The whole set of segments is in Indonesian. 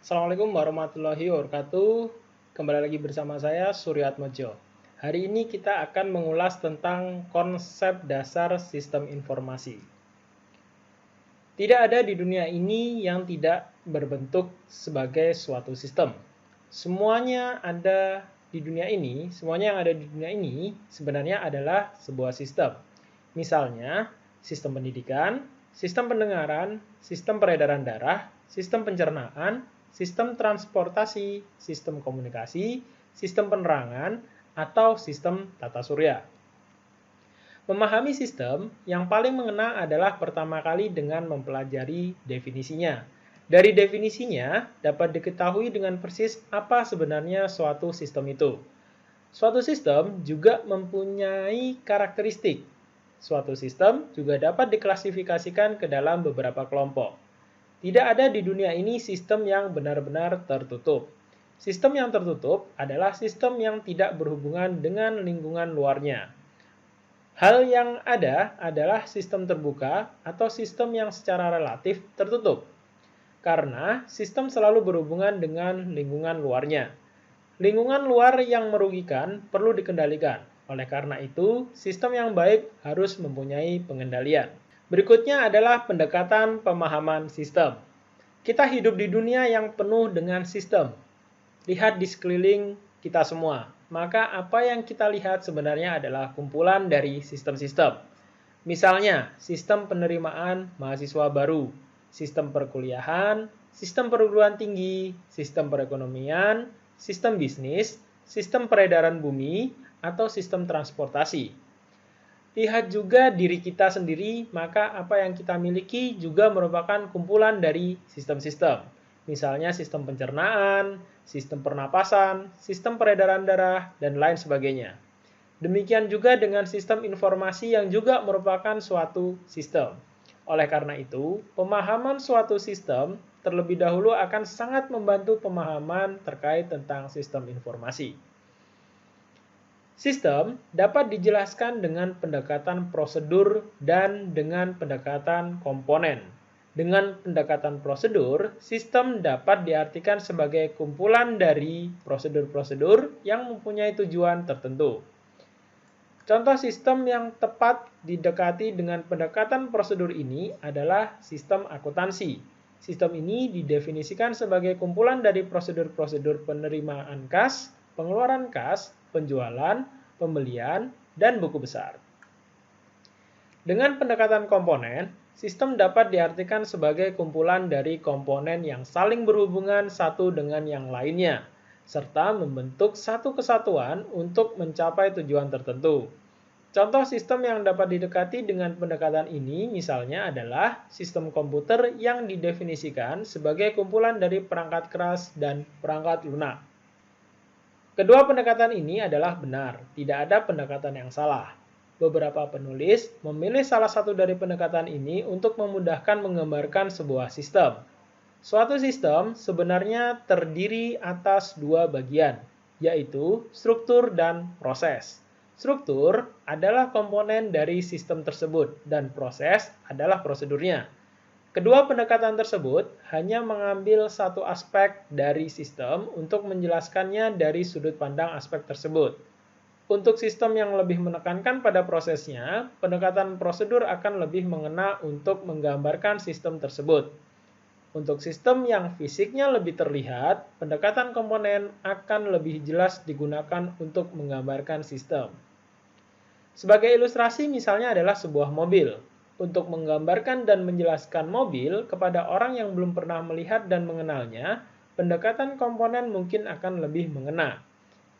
Assalamualaikum warahmatullahi wabarakatuh. Kembali lagi bersama saya Suryatmojo. Hari ini kita akan mengulas tentang konsep dasar sistem informasi. Tidak ada di dunia ini yang tidak berbentuk sebagai suatu sistem. Semuanya yang ada di dunia ini sebenarnya adalah sebuah sistem. Misalnya, sistem pendidikan, sistem pendengaran, sistem peredaran darah, sistem pencernaan, sistem transportasi, sistem komunikasi, sistem penerangan, atau sistem tata surya. Memahami sistem, yang paling mengena adalah pertama kali dengan mempelajari definisinya. Dari definisinya, dapat diketahui dengan persis apa sebenarnya suatu sistem itu. Suatu sistem juga mempunyai karakteristik. Suatu sistem juga dapat diklasifikasikan ke dalam beberapa kelompok. Tidak ada di dunia ini sistem yang benar-benar tertutup. Sistem yang tertutup adalah sistem yang tidak berhubungan dengan lingkungan luarnya. Hal yang ada adalah sistem terbuka atau sistem yang secara relatif tertutup. Karena sistem selalu berhubungan dengan lingkungan luarnya. Lingkungan luar yang merugikan perlu dikendalikan. Oleh karena itu, sistem yang baik harus mempunyai pengendalian. Berikutnya adalah pendekatan pemahaman sistem. Kita hidup di dunia yang penuh dengan sistem. Lihat di sekeliling kita semua. Maka apa yang kita lihat sebenarnya adalah kumpulan dari sistem-sistem. Misalnya, sistem penerimaan mahasiswa baru, sistem perkuliahan, sistem perguruan tinggi, sistem perekonomian, sistem bisnis, sistem peredaran bumi, atau sistem transportasi. Lihat juga diri kita sendiri, maka apa yang kita miliki juga merupakan kumpulan dari sistem-sistem. Misalnya sistem pencernaan, sistem pernapasan, sistem peredaran darah, dan lain sebagainya. Demikian juga dengan sistem informasi yang juga merupakan suatu sistem. Oleh karena itu, pemahaman suatu sistem terlebih dahulu akan sangat membantu pemahaman terkait tentang sistem informasi. Sistem dapat dijelaskan dengan pendekatan prosedur dan dengan pendekatan komponen. Dengan pendekatan prosedur, sistem dapat diartikan sebagai kumpulan dari prosedur-prosedur yang mempunyai tujuan tertentu. Contoh sistem yang tepat didekati dengan pendekatan prosedur ini adalah sistem akuntansi. Sistem ini didefinisikan sebagai kumpulan dari prosedur-prosedur penerimaan kas, pengeluaran kas, penjualan, pembelian, dan buku besar. Dengan pendekatan komponen, sistem dapat diartikan sebagai kumpulan dari komponen yang saling berhubungan satu dengan yang lainnya, serta membentuk satu kesatuan untuk mencapai tujuan tertentu. Contoh sistem yang dapat didekati dengan pendekatan ini misalnya adalah sistem komputer yang didefinisikan sebagai kumpulan dari perangkat keras dan perangkat lunak. Kedua pendekatan ini adalah benar, tidak ada pendekatan yang salah. Beberapa penulis memilih salah satu dari pendekatan ini untuk memudahkan menggambarkan sebuah sistem. Suatu sistem sebenarnya terdiri atas dua bagian, yaitu struktur dan proses. Struktur adalah komponen dari sistem tersebut dan proses adalah prosedurnya. Kedua pendekatan tersebut hanya mengambil satu aspek dari sistem untuk menjelaskannya dari sudut pandang aspek tersebut. Untuk sistem yang lebih menekankan pada prosesnya, pendekatan prosedur akan lebih mengena untuk menggambarkan sistem tersebut. Untuk sistem yang fisiknya lebih terlihat, pendekatan komponen akan lebih jelas digunakan untuk menggambarkan sistem. Sebagai ilustrasi misalnya adalah sebuah mobil. Untuk menggambarkan dan menjelaskan mobil kepada orang yang belum pernah melihat dan mengenalnya, pendekatan komponen mungkin akan lebih mengena.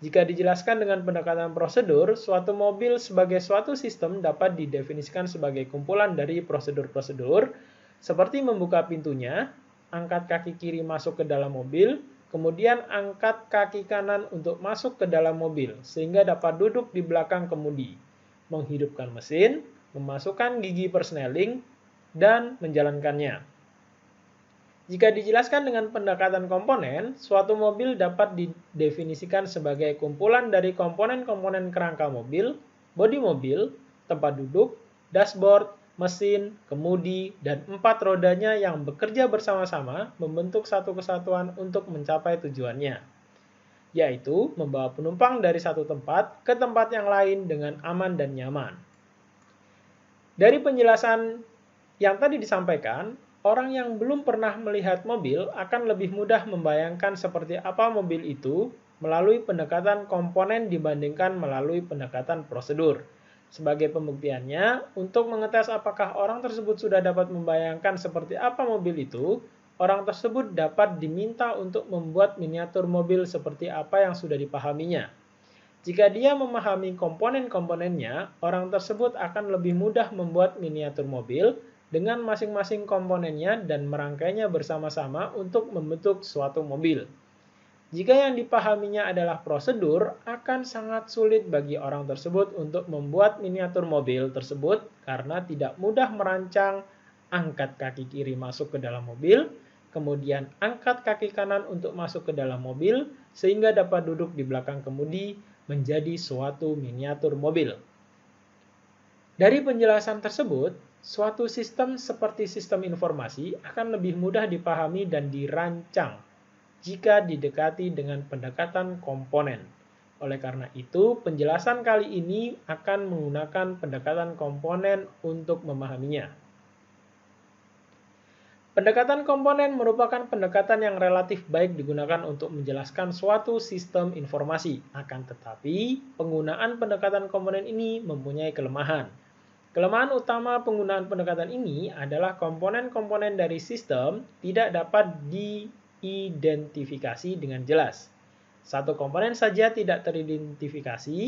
Jika dijelaskan dengan pendekatan prosedur, suatu mobil sebagai suatu sistem dapat didefinisikan sebagai kumpulan dari prosedur-prosedur, seperti membuka pintunya, angkat kaki kiri masuk ke dalam mobil, kemudian angkat kaki kanan untuk masuk ke dalam mobil, sehingga dapat duduk di belakang kemudi, menghidupkan mesin, memasukkan gigi persneling, dan menjalankannya. Jika dijelaskan dengan pendekatan komponen, suatu mobil dapat didefinisikan sebagai kumpulan dari komponen-komponen kerangka mobil, bodi mobil, tempat duduk, dashboard, mesin, kemudi, dan 4 rodanya yang bekerja bersama-sama membentuk satu kesatuan untuk mencapai tujuannya, yaitu membawa penumpang dari satu tempat ke tempat yang lain dengan aman dan nyaman. Dari penjelasan yang tadi disampaikan, orang yang belum pernah melihat mobil akan lebih mudah membayangkan seperti apa mobil itu melalui pendekatan komponen dibandingkan melalui pendekatan prosedur. Sebagai pembuktiannya, untuk mengetes apakah orang tersebut sudah dapat membayangkan seperti apa mobil itu, orang tersebut dapat diminta untuk membuat miniatur mobil seperti apa yang sudah dipahaminya. Jika dia memahami komponen-komponennya, orang tersebut akan lebih mudah membuat miniatur mobil dengan masing-masing komponennya dan merangkainya bersama-sama untuk membentuk suatu mobil. Jika yang dipahaminya adalah prosedur, akan sangat sulit bagi orang tersebut untuk membuat miniatur mobil tersebut karena tidak mudah merancang, angkat kaki kiri masuk ke dalam mobil, kemudian angkat kaki kanan untuk masuk ke dalam mobil, sehingga dapat duduk di belakang kemudi menjadi suatu miniatur mobil. Dari penjelasan tersebut, suatu sistem seperti sistem informasi akan lebih mudah dipahami dan dirancang jika didekati dengan pendekatan komponen. Oleh karena itu, penjelasan kali ini akan menggunakan pendekatan komponen untuk memahaminya. Pendekatan komponen merupakan pendekatan yang relatif baik digunakan untuk menjelaskan suatu sistem informasi. Akan tetapi, penggunaan pendekatan komponen ini mempunyai kelemahan. Kelemahan utama penggunaan pendekatan ini adalah komponen-komponen dari sistem tidak dapat diidentifikasi dengan jelas. Satu komponen saja tidak teridentifikasi,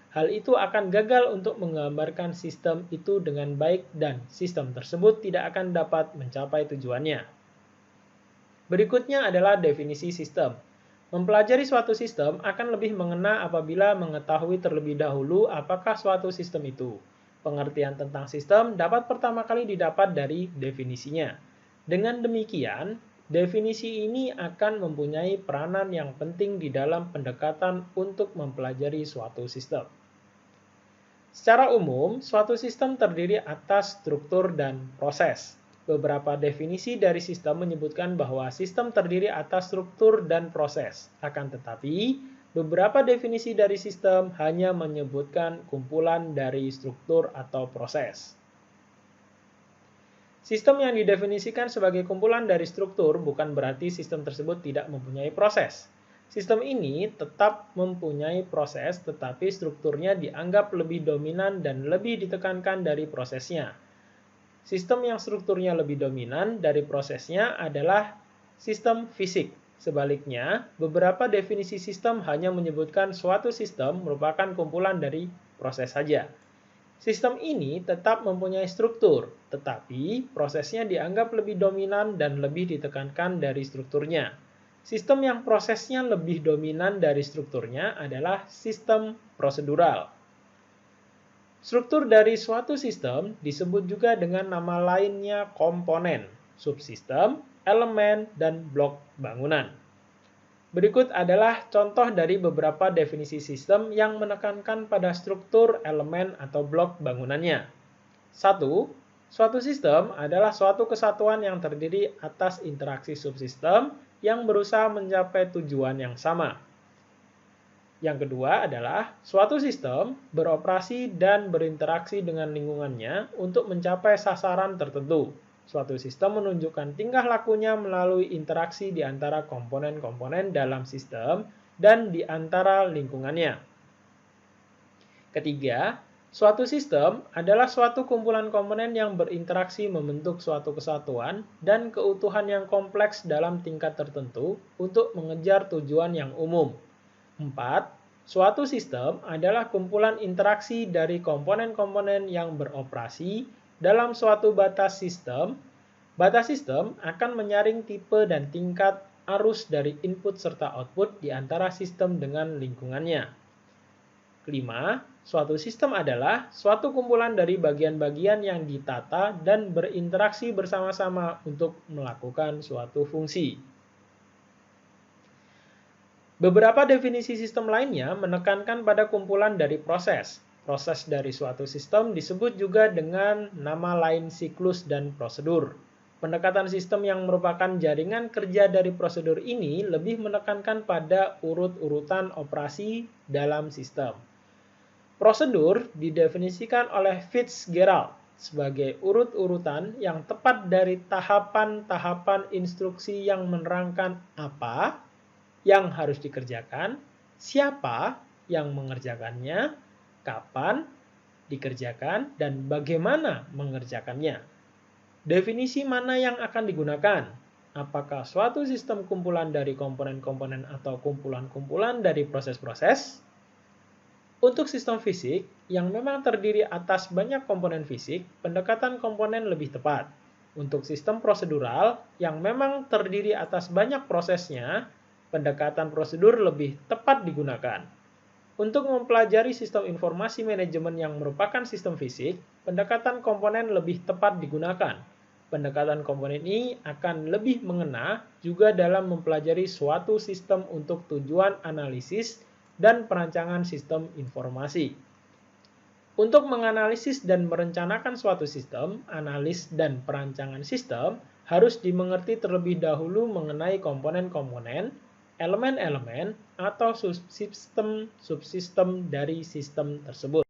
hal itu akan gagal untuk menggambarkan sistem itu dengan baik dan sistem tersebut tidak akan dapat mencapai tujuannya. Berikutnya adalah definisi sistem. Mempelajari suatu sistem akan lebih mengena apabila mengetahui terlebih dahulu apakah suatu sistem itu. Pengertian tentang sistem dapat pertama kali didapat dari definisinya. Dengan demikian, definisi ini akan mempunyai peranan yang penting di dalam pendekatan untuk mempelajari suatu sistem. Secara umum, suatu sistem terdiri atas struktur dan proses. Beberapa definisi dari sistem menyebutkan bahwa sistem terdiri atas struktur dan proses. Akan tetapi, beberapa definisi dari sistem hanya menyebutkan kumpulan dari struktur atau proses. Sistem yang didefinisikan sebagai kumpulan dari struktur bukan berarti sistem tersebut tidak mempunyai proses. Sistem ini tetap mempunyai proses, tetapi strukturnya dianggap lebih dominan dan lebih ditekankan dari prosesnya. Sistem yang strukturnya lebih dominan dari prosesnya adalah sistem fisik. Sebaliknya, beberapa definisi sistem hanya menyebutkan suatu sistem merupakan kumpulan dari proses saja. Sistem ini tetap mempunyai struktur, tetapi prosesnya dianggap lebih dominan dan lebih ditekankan dari strukturnya. Sistem yang prosesnya lebih dominan dari strukturnya adalah sistem prosedural. Struktur dari suatu sistem disebut juga dengan nama lainnya komponen, subsistem, elemen, dan blok bangunan. Berikut adalah contoh dari beberapa definisi sistem yang menekankan pada struktur, elemen, atau blok bangunannya. 1. Suatu sistem adalah suatu kesatuan yang terdiri atas interaksi subsistem yang berusaha mencapai tujuan yang sama. Yang kedua adalah suatu sistem beroperasi dan berinteraksi dengan lingkungannya untuk mencapai sasaran tertentu. Suatu sistem menunjukkan tingkah lakunya melalui interaksi di antara komponen-komponen dalam sistem dan di antara lingkungannya. Ketiga, suatu sistem adalah suatu kumpulan komponen yang berinteraksi membentuk suatu kesatuan dan keutuhan yang kompleks dalam tingkat tertentu untuk mengejar tujuan yang umum. 4. Suatu sistem adalah kumpulan interaksi dari komponen-komponen yang beroperasi dalam suatu batas sistem. Batas sistem akan menyaring tipe dan tingkat arus dari input serta output di antara sistem dengan lingkungannya. 5. Suatu sistem adalah suatu kumpulan dari bagian-bagian yang ditata dan berinteraksi bersama-sama untuk melakukan suatu fungsi. Beberapa definisi sistem lainnya menekankan pada kumpulan dari proses. Proses dari suatu sistem disebut juga dengan nama lain siklus dan prosedur. Pendekatan sistem yang merupakan jaringan kerja dari prosedur ini lebih menekankan pada urut-urutan operasi dalam sistem. Prosedur didefinisikan oleh Fitzgerald sebagai urut-urutan yang tepat dari tahapan-tahapan instruksi yang menerangkan apa yang harus dikerjakan, siapa yang mengerjakannya, kapan dikerjakan, dan bagaimana mengerjakannya. Definisi mana yang akan digunakan? Apakah suatu sistem kumpulan dari komponen-komponen atau kumpulan-kumpulan dari proses-proses? Untuk sistem fisik yang memang terdiri atas banyak komponen fisik, pendekatan komponen lebih tepat. Untuk sistem prosedural yang memang terdiri atas banyak prosesnya, pendekatan prosedur lebih tepat digunakan. Untuk mempelajari sistem informasi manajemen yang merupakan sistem fisik, pendekatan komponen lebih tepat digunakan. Pendekatan komponen ini akan lebih mengena juga dalam mempelajari suatu sistem untuk tujuan analisis dan perancangan sistem informasi. Untuk menganalisis dan merencanakan suatu sistem, analis dan perancangan sistem harus dimengerti terlebih dahulu mengenai komponen-komponen, elemen-elemen, atau subsistem dari sistem tersebut.